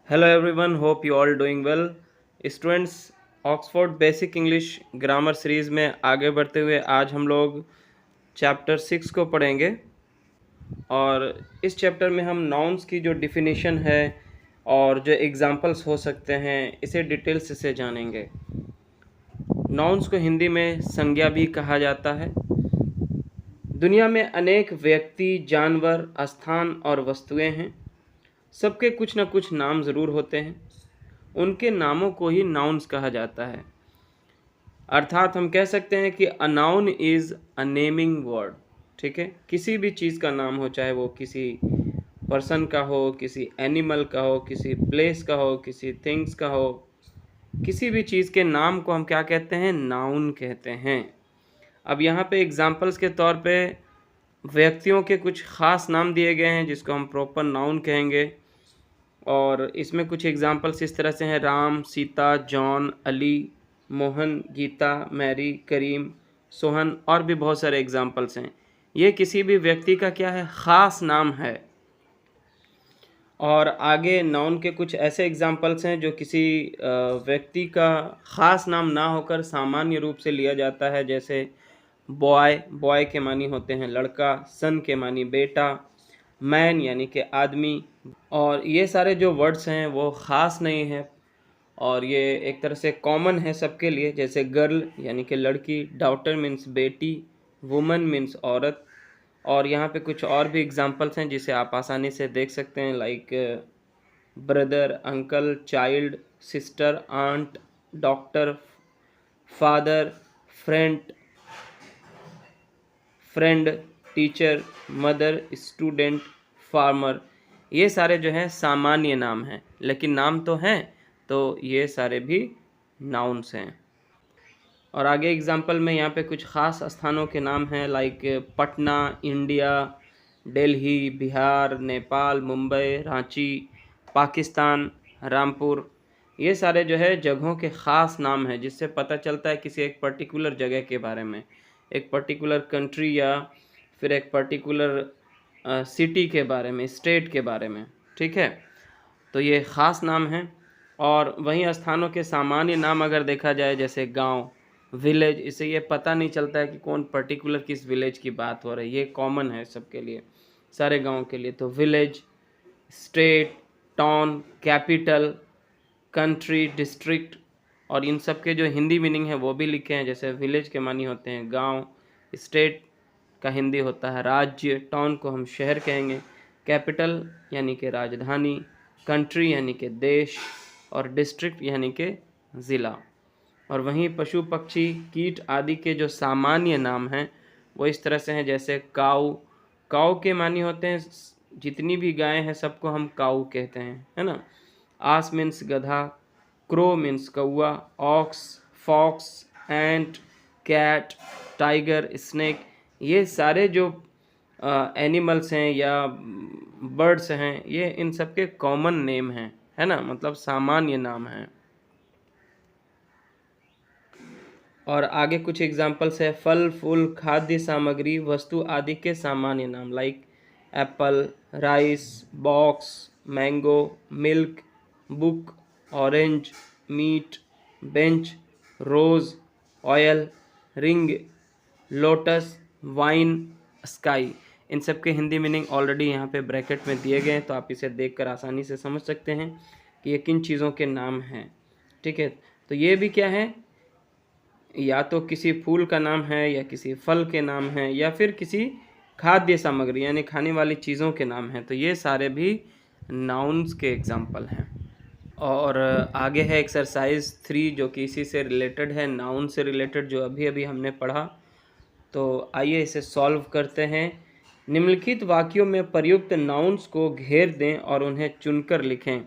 Hello everyone, hope you all doing well. Students, Oxford basic English grammar series में आगे बढ़ते हुए आज हम लोग चैप्टर 6 को पढ़ेंगे और इस चैप्टर में हम नाउन्स की जो डिफिनीशन है और जो एग्जांपल्स हो सकते हैं इसे डिटेल्स से जानेंगे। नाउन्स को हिंदी में संज्ञा भी कहा जाता है। दुनिया में अनेक व्यक्ति, जानवर, स्थान और वस्तुएं हैं। सबके कुछ न कुछ नाम ज़रूर होते हैं। उनके नामों को ही नाउन्स कहा जाता है। अर्थात हम कह सकते हैं कि a noun is a naming word. ठीक है, किसी भी चीज़ का नाम हो, चाहे वो किसी पर्सन का हो, किसी एनिमल का हो, किसी प्लेस का हो, किसी थिंग्स का हो, किसी भी चीज़ के नाम को हम क्या कहते हैं? नाउन कहते हैं। अब यहाँ पे एग्जाम्पल्स के तौर पे व्यक्तियों के कुछ ख़ास नाम दिए गए हैं जिसको हम प्रॉपर नाउन कहेंगे और इसमें कुछ एग्जांपल्स इस तरह से हैं: राम, सीता, जॉन, अली, मोहन, गीता, मैरी, करीम, सोहन और भी बहुत सारे एग्जांपल्स हैं। ये किसी भी व्यक्ति का क्या है? ख़ास नाम है। और आगे नाउन के कुछ ऐसे एग्जांपल्स हैं जो किसी व्यक्ति का ख़ास नाम ना होकर सामान्य रूप से लिया जाता है, जैसे बॉय, बॉय के मानी होते हैं लड़का, सन के मानी बेटा, मैन यानी कि आदमी। और ये सारे जो वर्ड्स हैं वो ख़ास नहीं हैं और ये एक तरह से कॉमन है सबके लिए, जैसे गर्ल यानी कि लड़की, डॉटर मीन्स बेटी, वुमन मीन्स औरत। और यहाँ पे कुछ और भी एग्जांपल्स हैं जिसे आप आसानी से देख सकते हैं, like brother, uncle, child, sister, aunt, doctor, father, friend, teacher, mother, student, farmer. ये सारे जो हैं सामान्य नाम हैं, लेकिन नाम तो हैं, तो ये सारे भी नाउन्स हैं। और आगे एग्जांपल में यहाँ पे कुछ ख़ास स्थानों के नाम हैं, लाइक पटना, इंडिया, दिल्ली, बिहार, नेपाल, मुंबई, रांची, पाकिस्तान, रामपुर। ये सारे जो है जगहों के ख़ास नाम हैं जिससे पता चलता है किसी एक पर्टिकुलर जगह के बारे में, एक पर्टिकुलर कंट्री या फिर एक पर्टिकुलर सिटी के बारे में, स्टेट के बारे में। ठीक है, तो ये ख़ास नाम हैं। और वहीं स्थानों के सामान्य नाम अगर देखा जाए, जैसे गांव, विलेज, इससे ये पता नहीं चलता है कि कौन पर्टिकुलर किस विलेज की बात हो रही है। ये कॉमन है सबके लिए, सारे गांव के लिए। तो village, state, town, capital, country, district, और इन सब के जो हिंदी मीनिंग है वो भी लिखे हैं। जैसे विलेज के मानी होते हैं गांव, स्टेट का हिंदी होता है राज्य, टाउन को हम शहर कहेंगे, कैपिटल यानी कि राजधानी, कंट्री यानी कि देश, और डिस्ट्रिक्ट यानी कि ज़िला। और वहीं पशु, पक्षी, कीट आदि के जो सामान्य नाम हैं वो इस तरह से हैं, जैसे काऊ, काऊ के मानी होते हैं जितनी भी गायें हैं सबको हम काऊ कहते हैं, है ना। आस मीन्स गधा, क्रो मीन्स कौआ, ऑक्स, फॉक्स, एंट, कैट, टाइगर, स्नेक। ये सारे जो एनिमल्स हैं या बर्ड्स हैं, ये इन सब के कॉमन नेम हैं, है ना, मतलब सामान्य नाम हैं। और आगे कुछ एग्जांपल्स है: फल, फूल, खाद्य सामग्री, वस्तु आदि के सामान्य नाम, like apple, rice, box, mango, milk, book, orange, meat, bench, rose, oil, ring, lotus, wine, sky. इन सब के हिंदी मीनिंग ऑलरेडी यहाँ पे ब्रैकेट में दिए गए हैं, तो आप इसे देखकर आसानी से समझ सकते हैं कि ये किन चीज़ों के नाम हैं। ठीक है, तो ये भी क्या है? या तो किसी फूल का नाम है, या किसी फल के नाम है, या फिर किसी खाद्य सामग्री यानी खाने वाली चीज़ों के नाम हैं। तो ये सारे भी नाउन्स के एग्जाम्पल हैं। और आगे है एक्सरसाइज 3 जो कि इसी से रिलेटेड है, नाउन से रिलेटेड, जो अभी अभी हमने पढ़ा। तो आइए इसे सॉल्व करते हैं। निम्नलिखित वाक्यों में प्रयुक्त नाउन्स को घेर दें और उन्हें चुनकर लिखें।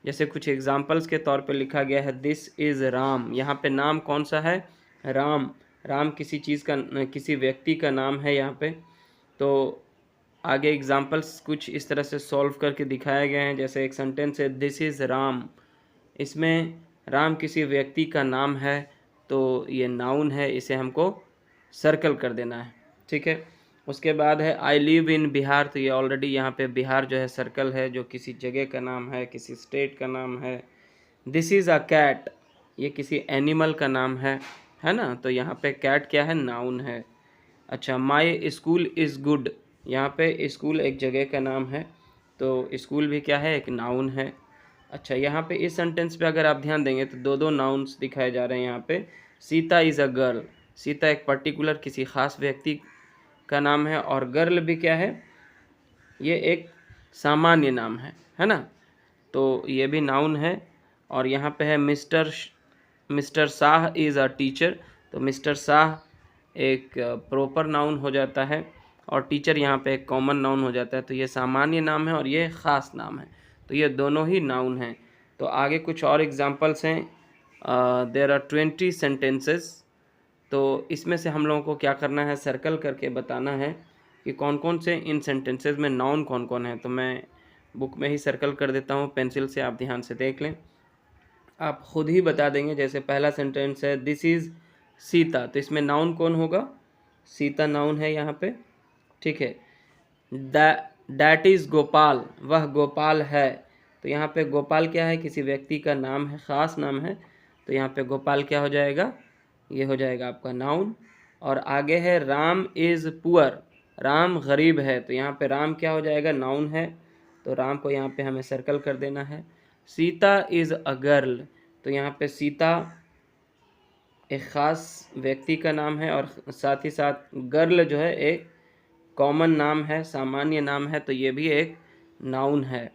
जैसे कुछ एग्जाम्पल्स के तौर पे लिखा गया है, दिस इज़ राम। यहाँ पे नाम कौन सा है? राम। राम किसी चीज़ का, किसी व्यक्ति का नाम है यहाँ पे। तो आगे एग्जाम्पल्स कुछ इस तरह से सॉल्व करके दिखाए गए हैं। जैसे एक सेंटेंस है, दिस इज़ राम। इसमें राम किसी व्यक्ति का नाम है, तो ये नाउन है, इसे हमको सर्कल कर देना है। ठीक है, उसके बाद है आई लिव इन बिहार, तो ये ऑलरेडी यहाँ पे बिहार जो है सर्कल है, जो किसी जगह का नाम है, किसी स्टेट का नाम है। दिस इज़ अ कैट, ये किसी एनिमल का नाम है ना, तो यहाँ पे कैट क्या है, नाउन है। अच्छा, माई स्कूल इज़ गुड, यहाँ पे स्कूल एक जगह का नाम है, तो स्कूल भी क्या है, एक नाउन है। अच्छा, यहाँ पे इस सेंटेंस पे अगर आप ध्यान देंगे तो दो दो नाउन्स दिखाए जा रहे हैं यहाँ पे। Sita is a girl, Sita एक पर्टिकुलर किसी ख़ास व्यक्ति का नाम है, और गर्ल भी क्या है, ये एक सामान्य नाम है ना, तो ये भी नाउन है। और यहाँ पे है mister Shah is a teacher, तो मिस्टर शाह एक प्रॉपर नाउन हो जाता है, और टीचर यहाँ पे एक कॉमन नाउन हो जाता है, तो ये सामान्य नाम है और ये ख़ास नाम है, तो ये दोनों ही नाउन हैं। तो आगे कुछ और एग्जांपल्स हैं। देयर आर 20 सेंटेंसेस, तो इसमें से हम लोगों को क्या करना है, सर्कल करके बताना है कि कौन कौन से इन सेंटेंसेस में नाउन कौन कौन है। तो मैं बुक में ही सर्कल कर देता हूँ पेंसिल से, आप ध्यान से देख लें, आप खुद ही बता देंगे। जैसे पहला सेंटेंस है दिस इज़ सीता, तो इसमें नाउन कौन होगा, सीता नाउन है यहाँ पे, ठीक है। दैट इज़ गोपाल, वह गोपाल है, तो यहाँ पे गोपाल क्या है, किसी व्यक्ति का नाम है, ख़ास नाम है, तो यहाँ पे गोपाल क्या हो जाएगा, ये हो जाएगा आपका नाउन। और आगे है राम इज़ पुअर, राम गरीब है, तो यहाँ पे राम क्या हो जाएगा, नाउन है, तो राम को यहाँ पे हमें सर्कल कर देना है। सीता इज़ अ गर्ल, तो यहाँ पे सीता एक ख़ास व्यक्ति का नाम है, और साथ ही साथ गर्ल जो है एक कॉमन नाम है, सामान्य नाम है, तो ये भी एक नाउन है।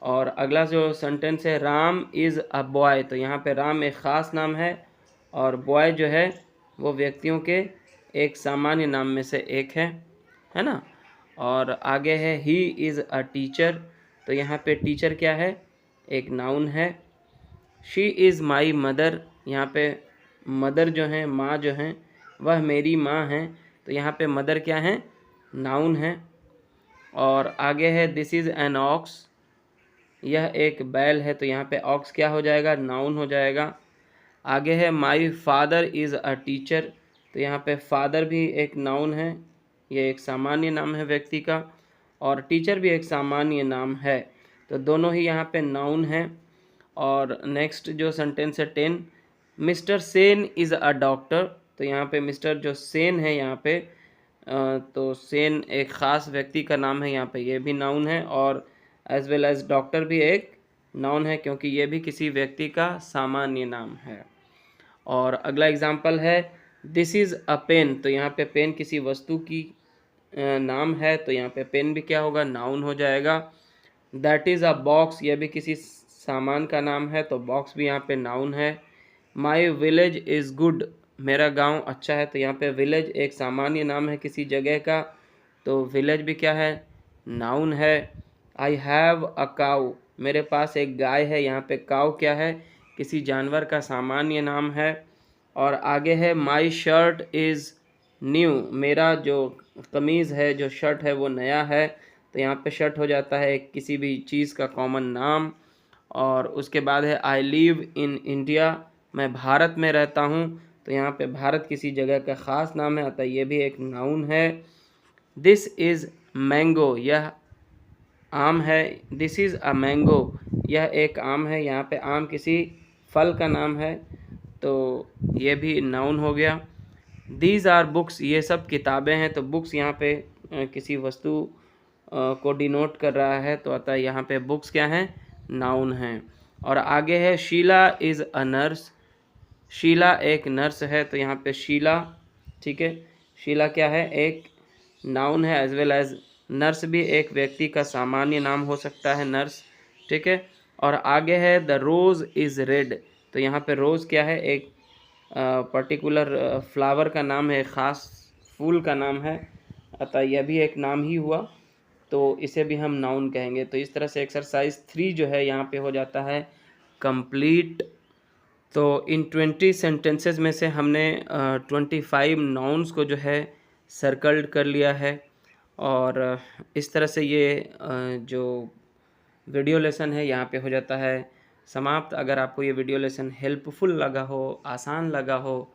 और अगला जो सेंटेंस है राम इज़ अ बॉय, तो यहाँ पे राम एक ख़ास नाम है, और बॉय जो है वो व्यक्तियों के एक सामान्य नाम में से एक है ना। और आगे है ही इज़ अ टीचर, तो यहाँ पे टीचर क्या है, एक नाउन है। शी इज़ माई मदर, यहाँ पे मदर जो है, माँ जो है, वह मेरी माँ है, तो यहाँ पे मदर क्या है, नाउन है। और आगे है दिस इज़ एन ऑक्स, यह एक बैल है, तो यहाँ पे ऑक्स क्या हो जाएगा, नाउन हो जाएगा। आगे है my father is a teacher, तो यहाँ पे फादर भी एक नाउन है, ये एक सामान्य नाम है व्यक्ति का, और टीचर भी एक सामान्य नाम है, तो दोनों ही यहाँ पे नाउन हैं। और नेक्स्ट जो सेंटेंस है 10, mister Sen is a doctor, तो यहाँ पे मिस्टर जो सेन है यहाँ पे, तो सेन एक ख़ास व्यक्ति का नाम है, यहाँ पे ये भी नाउन है, और एज वेल एज डॉक्टर भी एक नाउन है, क्योंकि ये भी किसी व्यक्ति का सामान्य नाम है। और अगला एग्जाम्पल है दिस इज़ अ पेन, तो यहाँ पे पेन किसी वस्तु की नाम है, तो यहाँ पे पेन भी क्या होगा, नाउन हो जाएगा। दैट इज़ अ बॉक्स, यह भी किसी सामान का नाम है, तो बॉक्स भी यहाँ पे नाउन है। माई विलेज इज़ गुड, मेरा गांव अच्छा है, तो यहाँ पे विलेज एक सामान्य नाम है किसी जगह का, तो विलेज भी क्या है, नाउन है। आई हैव अ काऊ, मेरे पास एक गाय है, यहाँ पे काऊ क्या है, किसी जानवर का सामान्य नाम है। और आगे है माई शर्ट इज़ न्यू, मेरा जो कमीज़ है, जो शर्ट है वो नया है, तो यहाँ पे शर्ट हो जाता है किसी भी चीज़ का कॉमन नाम। और उसके बाद है आई लिव इन इंडिया, मैं भारत में रहता हूँ, तो यहाँ पे भारत किसी जगह का ख़ास नाम है, अतः ये भी एक नाउन है। दिस इज़ मैंगो, यह आम है, दिस इज़ अ मैंगो, यह एक आम है, यहाँ पे आम किसी फल का नाम है, तो ये भी नाउन हो गया। दीज आर बुक्स, ये सब किताबें हैं, तो बुक्स यहाँ पे किसी वस्तु को डिनोट कर रहा है, तो अतः यहाँ पे बुक्स क्या हैं, नाउन हैं। और आगे है Sheela is a nurse, Sheela एक नर्स है, तो यहाँ पे शीला, ठीक है, शीला क्या है, एक नाउन है, एज वेल एज नर्स भी एक व्यक्ति का सामान्य नाम हो सकता है, नर्स, ठीक है। और आगे है द रोज़ इज़ रेड, तो यहाँ पे रोज़ क्या है, एक पर्टिकुलर फ्लावर का नाम है, ख़ास फूल का नाम है, अतः यह भी एक नाम ही हुआ, तो इसे भी हम नाउन कहेंगे। तो इस तरह से एक्सरसाइज 3 जो है यहाँ पे हो जाता है कंप्लीट। तो इन 20 सेंटेंसेस में से हमने 25 नाउन्स को जो है सर्कल्ड कर लिया है, और इस तरह से ये जो वीडियो लेसन है यहाँ पे हो जाता है समाप्त। अगर आपको ये वीडियो लेसन हेल्पफुल लगा हो, आसान लगा हो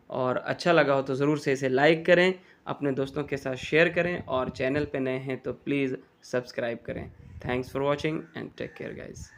और अच्छा लगा हो, तो ज़रूर से इसे लाइक करें अपने दोस्तों के साथ शेयर करें और चैनल पे नए हैं तो प्लीज़ सब्सक्राइब करें। Thanks for watching and take care guys.